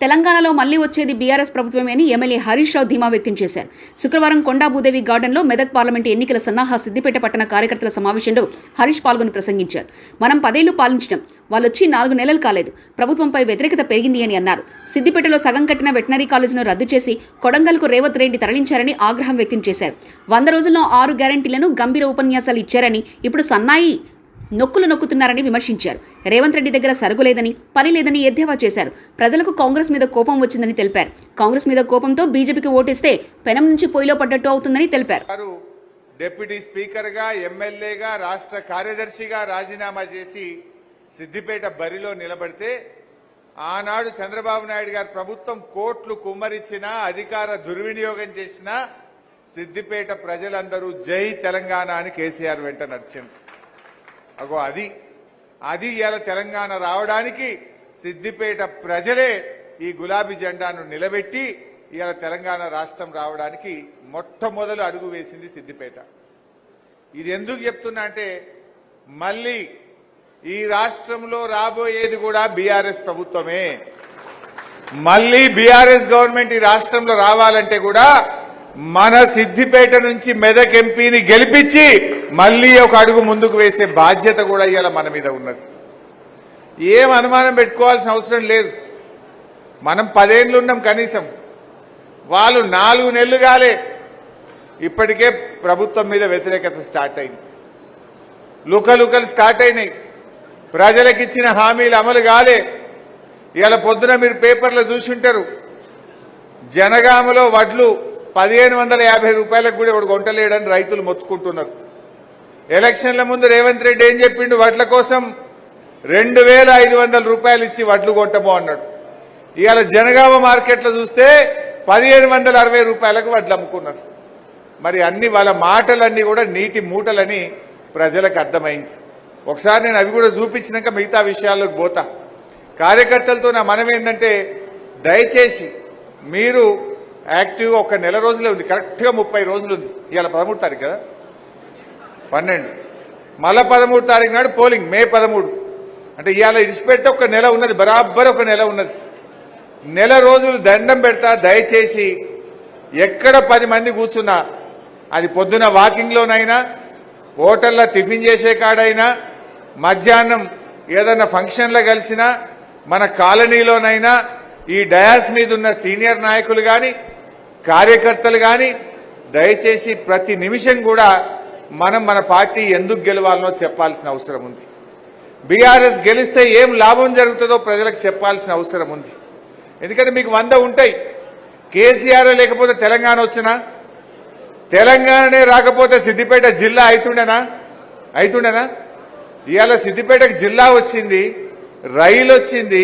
తెలంగాణలో మళ్లీ వచ్చేది బీఆర్ఎస్ ప్రభుత్వమే అని ఎమ్మెల్యే హరీష్ రావు ధీమా వ్యక్తం చేశారు. శుక్రవారం కొండాభూదేవి గార్డెన్లో మెదక్ పార్లమెంటు ఎన్నికల సన్నాహ సిద్దిపేట పట్టణ కార్యకర్తల సమావేశంలో హరీష్ పాల్గొని ప్రసంగించారు. మనం 10 ఏళ్లు పాలించడం, వాళ్ళొచ్చి 4 నెలలు కాలేదు, ప్రభుత్వంపై వ్యతిరేకత పెరిగింది అని అన్నారు. సిద్దిపేటలో సగం కట్టిన వెటనరీ కాలేజీను రద్దు చేసి కొడంగల్కు రేవంత్ రెడ్డి తరలించారని ఆగ్రహం వ్యక్తం చేశారు. 100 రోజుల్లో 6 గ్యారంటీలను గంభీర ఉపన్యాసాలు ఇచ్చారని ఇప్పుడు సన్నాయి నొక్కులు నొక్కుతున్నారని విమర్శించారు. రేవంత్ రెడ్డి దగ్గర సరుకు లేదని, పని లేదని ఎద్దేవా చేశారు. ప్రజలకు కాంగ్రెస్ మీద కోపం వచ్చిందని తెలిపారు. కాంగ్రెస్ మీద కోపంతో బీజేపీకి ఓటేస్తే పెనం నుంచి పొయ్యిలో పడ్డట్టు అవుతుందని తెలిపారు. డిప్యూటీ స్పీకర్ గా, ఎమ్మెల్యేగా, రాష్ట్ర కార్యదర్శిగా రాజీనామా చేసి సిద్దిపేట బరిలో నిలబడితే ఆనాడు చంద్రబాబు నాయుడు గారి ప్రభుత్వం కోట్లు కుమ్మరిచ్చినా, అధికార దుర్వినియోగం చేసినా సిద్దిపేట ప్రజలందరూ జై తెలంగాణ అని కేసీఆర్ వెంట నడిచింది. అగో అది ఇవాళ తెలంగాణ రావడానికి సిద్దిపేట ప్రజలే ఈ గులాబీ జెండాను నిలబెట్టి ఇవాళ తెలంగాణ రాష్ట్రం రావడానికి మొట్టమొదలు అడుగు వేసింది సిద్దిపేట. ఇది ఎందుకు చెప్తున్నా అంటే మళ్ళీ ఈ రాష్ట్రంలో రాబోయేది కూడా బీఆర్ఎస్ ప్రభుత్వమే. మళ్ళీ బీఆర్ఎస్ గవర్నమెంట్ ఈ రాష్ట్రంలో రావాలంటే కూడా మన సిద్దిపేట నుంచి మెదక్ ఎంపీని గెలిపించి మళ్ళీ ఒక అడుగు ముందుకు వేసే బాధ్యత కూడా ఇవాళ మన మీద ఉన్నది. ఏం అనుమానం పెట్టుకోవాల్సిన అవసరం లేదు. మనం 10 ఏళ్ళు ఉన్నాం కనీసం, వాళ్ళు 4 నెలలు కాలే ఇప్పటికే ప్రభుత్వం మీద వ్యతిరేకత స్టార్ట్ అయింది. లుకలుకలు స్టార్ట్ అయినాయి. ప్రజలకు ఇచ్చిన హామీలు అమలు కాలే. ఇవాళ పొద్దున మీరు పేపర్లో చూసుంటారు, జనగామలో వడ్లు 1550 రూపాయలకు కూడా ఇప్పుడు కొంటలేడని రైతులు మొత్తుకుంటున్నారు. ఎలక్షన్ల ముందు రేవంత్ రెడ్డి ఏం చెప్పిండు, వడ్ల కోసం 2500 రూపాయలు ఇచ్చి వడ్లు కొంటమో అన్నాడు. ఇవాళ జనగామ మార్కెట్లో చూస్తే 1560 రూపాయలకు వడ్లు అమ్ముకున్నారు. మరి అన్ని వాళ్ళ మాటలన్నీ కూడా నీటి మూటలని ప్రజలకు అర్థమైంది. ఒకసారి నేను అవి కూడా చూపించినాక మిగతా విషయాల్లోకి పోతా. కార్యకర్తలతో నా మనం ఏంటంటే దయచేసి మీరు యాక్టివ్గా ఒక నెల రోజులే ఉంది, కరెక్ట్గా 30 రోజులు ఉంది. ఇవాళ 13 తారీఖు కదా, 12 మళ్ళా 13 తారీఖు నాడు పోలింగ్, మే 13. అంటే ఇవాళ ఇడిచిపెడితే ఒక నెల ఉన్నది, బరాబర్ ఒక నెల ఉన్నది. నెల రోజులు దండం పెడతా. దయచేసి ఎక్కడ 10 మంది కూర్చున్నా, అది పొద్దున వాకింగ్లోనైనా, హోటల్లో టిఫిన్ చేసే కాడైనా, మధ్యాహ్నం ఏదన్నా ఫంక్షన్లో కలిసినా, మన కాలనీలోనైనా ఈ డయాస్ మీద ఉన్న సీనియర్ నాయకులు కానీ, కార్యకర్తలు కానీ దయచేసి ప్రతి నిమిషం కూడా మనం మన పార్టీ ఎందుకు గెలవాలనో చెప్పాల్సిన అవసరం ఉంది. బీఆర్ఎస్ గెలిస్తే ఏం లాభం జరుగుతుందో ప్రజలకు చెప్పాల్సిన అవసరం ఉంది. ఎందుకంటే మీకు 100 ఉంటాయి. కేసీఆర్ లేకపోతే తెలంగాణ వచ్చినా, తెలంగాణనే రాకపోతే సిద్దిపేట జిల్లా అవుతుండేనా? ఇవాళ సిద్దిపేటకు జిల్లా వచ్చింది, రైలు వచ్చింది,